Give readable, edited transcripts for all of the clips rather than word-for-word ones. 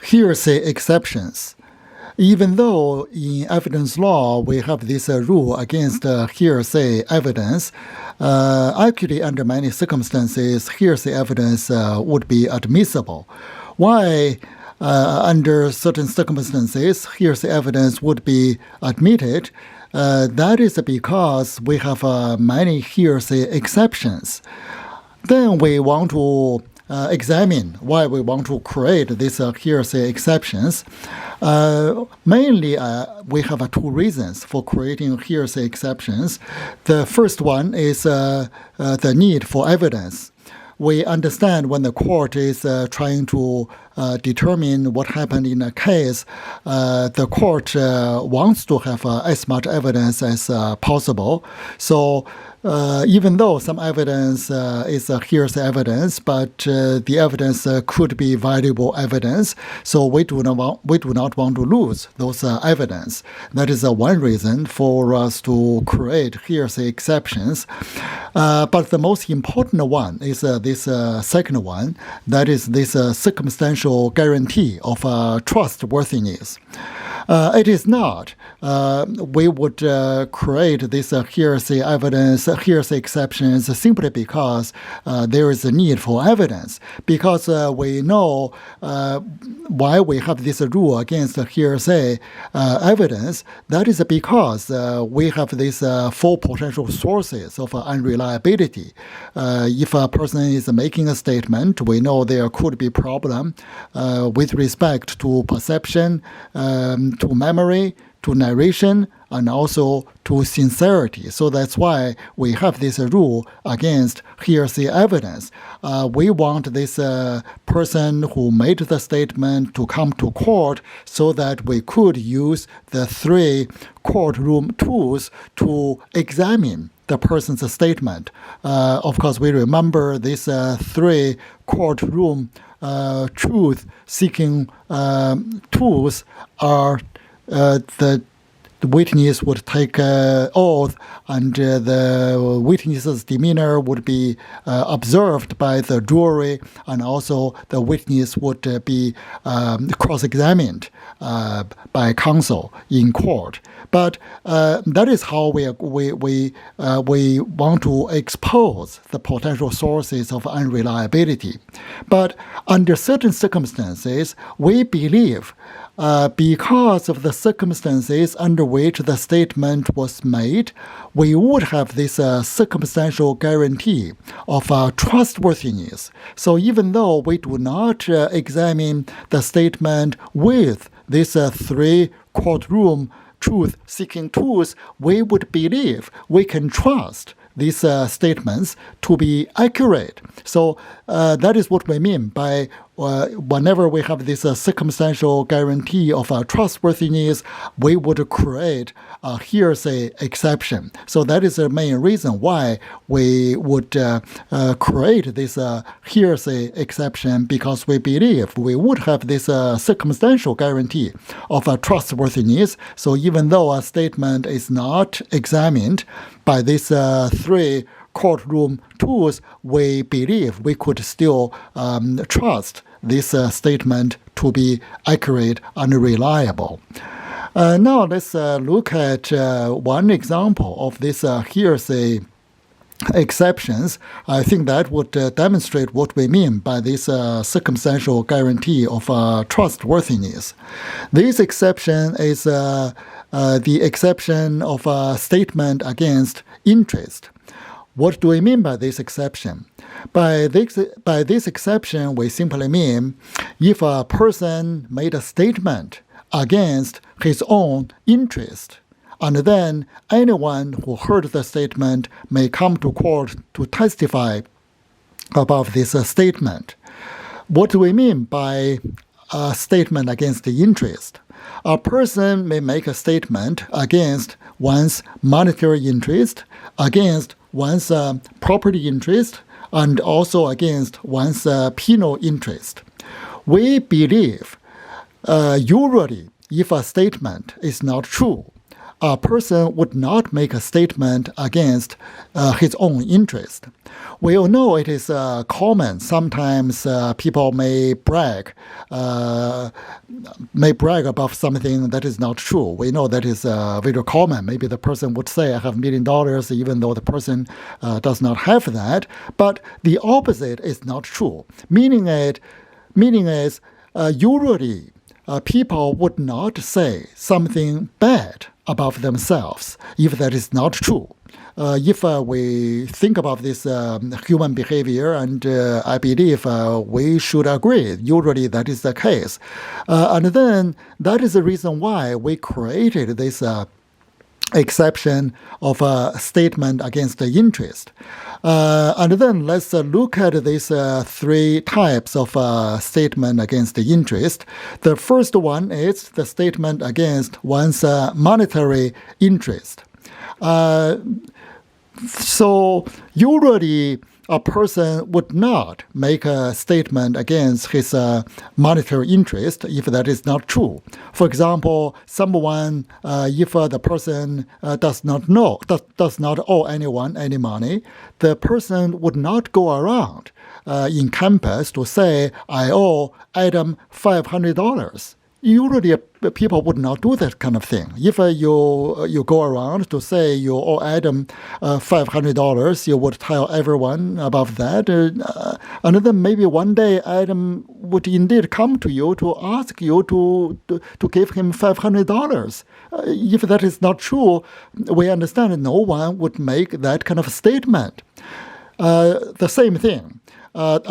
hearsay exceptions. Even though in evidence law we have this rule against hearsay evidence, actually under many circumstances hearsay evidence would be admissible. Why under certain circumstances hearsay evidence would be admitted? That is because we have many hearsay exceptions. Then we want to examine why we want to create these hearsay exceptions. Mainly, we have two reasons for creating hearsay exceptions. The first one is the need for evidence. We understand when the court is trying to determine what happened in a case, the court wants to have as much evidence as possible. So even though some evidence is hearsay evidence, but the evidence could be valuable evidence, so we do not want to lose those evidence. That is one reason for us to create hearsay exceptions. But the most important one is this second one, that is this circumstantial guarantee of trustworthiness. It is not. We would create this hearsay evidence, hearsay exceptions simply because there is a need for evidence. Because we know why we have this rule against hearsay evidence. That is because we have these four potential sources of unreliability. If a person is making a statement, we know there could be problem with respect to perception, to memory, to narration, and also to sincerity. So that's why we have this rule against hearsay evidence. We want this person who made the statement to come to court so that we could use the three courtroom tools to examine the person's statement. Of course, we remember these three courtroom truth-seeking tools are the witness would take oath, and the witness's demeanor would be observed by the jury, and also the witness would be cross-examined by counsel in court. But that is how we want to expose the potential sources of unreliability. But under certain circumstances, we believe because of the circumstances under which the statement was made, we would have this circumstantial guarantee of trustworthiness. So even though we do not examine the statement with these three courtroom truth-seeking tools, we would believe we can trust these statements to be accurate. So that is what we mean by whenever we have this circumstantial guarantee of trustworthiness, we would create a hearsay exception. So that is the main reason why we would create this hearsay exception, because we believe we would have this circumstantial guarantee of trustworthiness. So even though a statement is not examined by these three courtroom tools, we believe we could still trust this statement to be accurate and reliable. Now let's look at one example of this hearsay exceptions. I think that would demonstrate what we mean by this circumstantial guarantee of trustworthiness. This exception is the exception of a statement against interest. What do we mean by this exception? By this exception, we simply mean if a person made a statement against his own interest, and then anyone who heard the statement may come to court to testify about this statement. What do we mean by a statement against the interest? A person may make a statement against one's monetary interest, against one's property interest, and also against one's penal interest. We believe usually if a statement is not true, a person would not make a statement against his own interest. We all know it is common. Sometimes people may brag about something that is not true. We know that is very common. Maybe the person would say, I have $1 million, even though the person does not have that. But the opposite is not true. Meaning is, usually people would not say something bad about themselves if that is not true. If we think about this human behavior, and I believe we should agree, usually that is the case. And then that is the reason why we created this exception of a statement against the interest. And then let's look at these three types of statement against the interest. The first one is the statement against one's monetary interest. So usually a person would not make a statement against his monetary interest if that is not true. For example, someone, if the person does not owe anyone any money, the person would not go around in campus to say, I owe Adam $500. Usually, people would not do that kind of thing. If you go around to say you owe Adam $500, you would tell everyone about that. And then maybe one day Adam would indeed come to you to ask you to give him $500. If that is not true, we understand no one would make that kind of statement. The same thing. If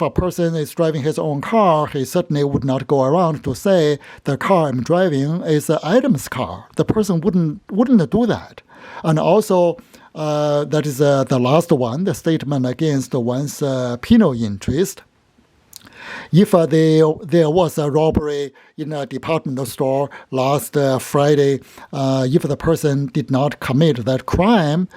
a person is driving his own car, he certainly would not go around to say the car I'm driving is Adam's car. The person wouldn't do that. And also, that is the last one, the statement against one's penal interest. If there was a robbery in a department store last Friday, if the person did not commit that crime,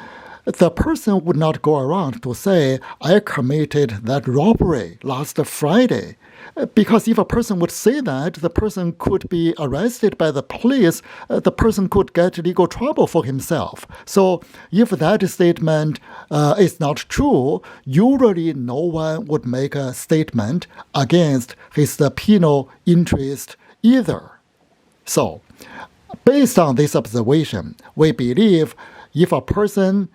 the person would not go around to say, I committed that robbery last Friday. Because if a person would say that, the person could be arrested by the police. The person could get legal trouble for himself. So if that statement is not true, usually no one would make a statement against his penal interest either. So based on this observation, we believe if a person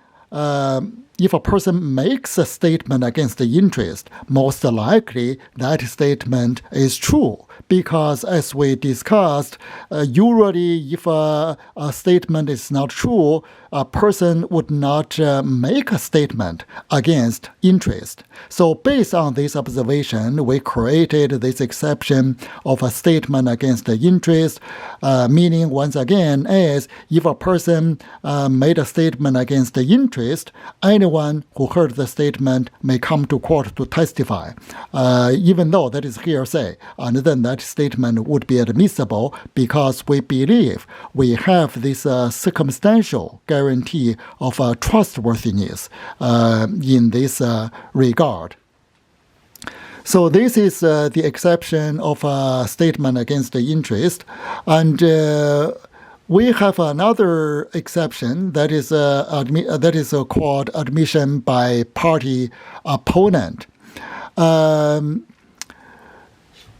makes a statement against the interest, most likely that statement is true. Because as we discussed, usually if a statement is not true, a person would not make a statement against interest. So based on this observation, we created this exception of a statement against the interest, meaning once again is if a person made a statement against the interest, anyone who heard the statement may come to court to testify, even though that is hearsay. And then that statement would be admissible because we believe we have this circumstantial guarantee of trustworthiness in this regard. So this is the exception of a statement against the interest. And we have another exception that is called admission by party opponent.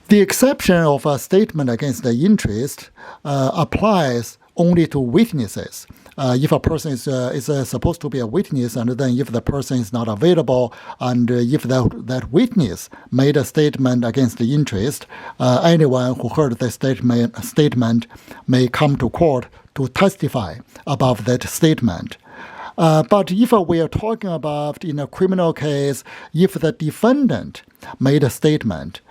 The exception of a statement against the interest applies only to witnesses. If a person is supposed to be a witness, and then if the person is not available, and if that witness made a statement against the interest, anyone who heard the statement may come to court to testify about that statement. But if we are talking about in a criminal case, if the defendant made a statement,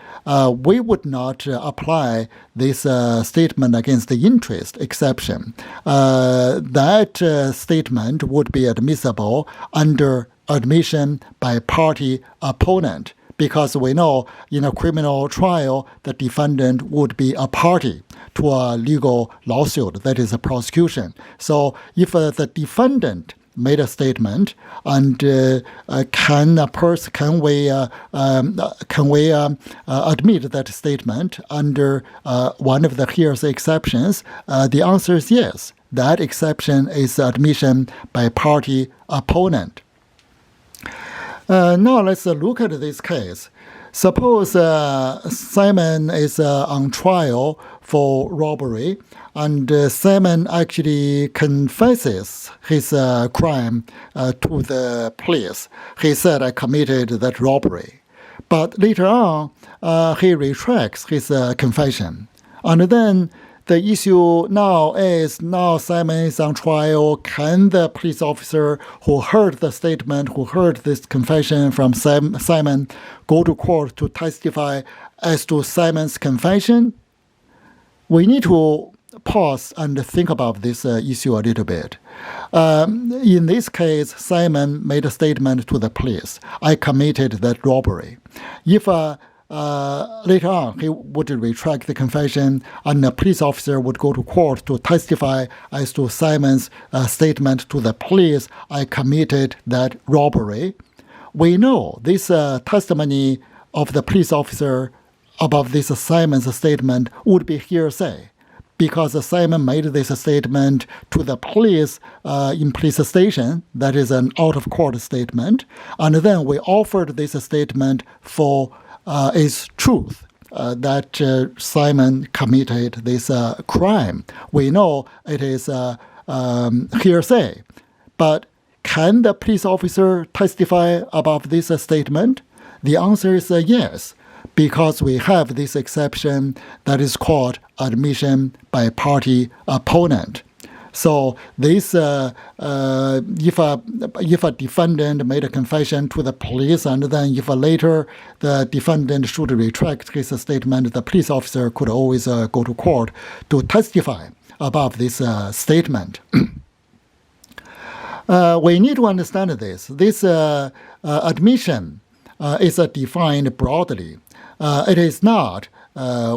we would not apply this statement against the interest exception. That statement would be admissible under admission by party opponent, because we know in a criminal trial, the defendant would be a party to a legal lawsuit, that is a prosecution. So if the defendant made a statement, and can we admit that statement under one of the hearsay exceptions? The answer is yes. that exception is admission by party opponent. Now let's look at this case. Suppose Simon is on trial for robbery, and Simon actually confesses his crime to the police. He said, I committed that robbery. But later on, he retracts his confession. And then the issue now is, now Simon is on trial. Can the police officer who heard the statement, who heard this confession from Simon, go to court to testify as to Simon's confession? We need to pause and think about this issue a little bit. In this case, Simon made a statement to the police, I committed that robbery. If later on, he would retract the confession, and a police officer would go to court to testify as to Simon's statement to the police, I committed that robbery. We know this testimony of the police officer about this Simon's statement would be hearsay, because Simon made this statement to the police in police station. That is an out-of-court statement. And then we offered this statement for its truth, that Simon committed this crime. We know it is hearsay. But can the police officer testify about this statement? The answer is yes, because we have this exception that is called admission by party opponent. So this, if a defendant made a confession to the police, and then if later the defendant should retract his statement, the police officer could always go to court to testify about this statement. We need to understand this. This admission is defined broadly. It is not,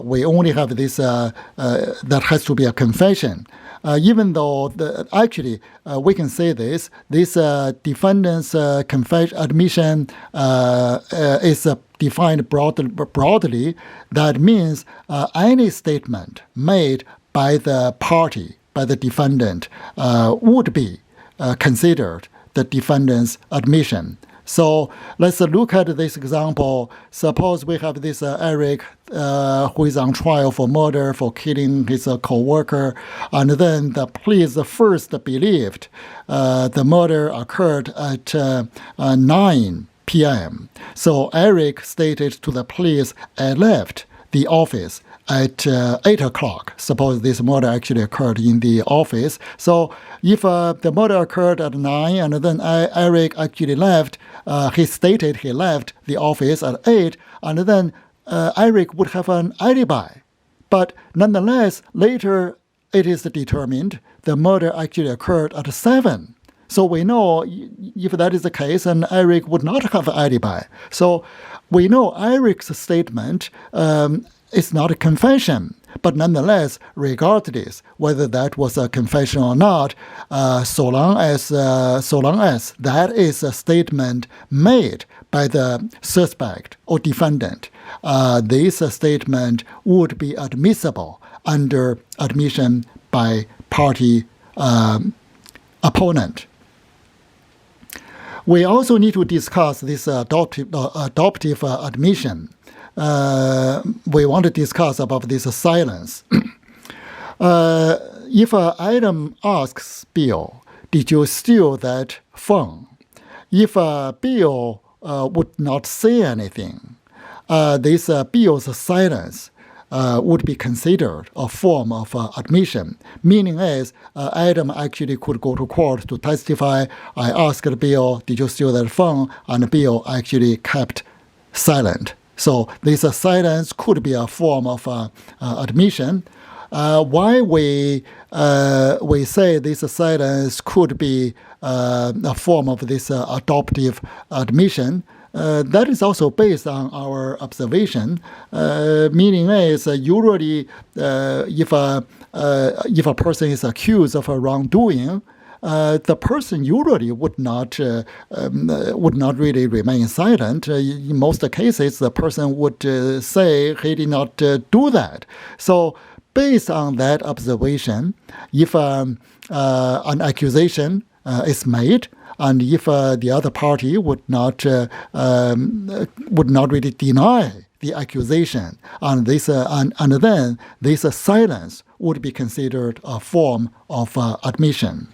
we only have this, that has to be a confession. Even though, actually, we can say this defendant's admission is defined broadly. That means any statement made by the party, by the defendant, would be considered the defendant's admission. So let's look at this example. Suppose we have this Eric who is on trial for murder, for killing his co-worker, and then the police first believed the murder occurred at 9 p.m. So Eric stated to the police, I left the office at 8 o'clock. Suppose this murder actually occurred in the office. So if the murder occurred at 9 and then Eric actually left, he stated he left the office at 8, and then Eric would have an alibi. But nonetheless, later it is determined the murder actually occurred at 7. So we know if that is the case, and Eric would not have an alibi. So we know Eric's statement is not a confession. But nonetheless, regardless whether that was a confession or not, so long as that is a statement made by the suspect or defendant, this statement would be admissible under admission by party opponent. We also need to discuss this adoptive admission. We want to discuss about this silence. If Adam asks Bill, did you steal that phone? If Bill would not say anything, this Bill's silence would be considered a form of admission. Meaning is, Adam actually could go to court to testify. I asked Bill, did you steal that phone? And Bill actually kept silent. So this silence could be a form of admission. Why we say this silence could be a form of this adoptive admission, that is also based on our observation. Meaning is usually if a person is accused of a wrongdoing, the person usually would not really remain silent. In most cases, the person would say he did not do that. So based on that observation, if an accusation is made, and if the other party would not really deny the accusation, and then this silence would be considered a form of admission.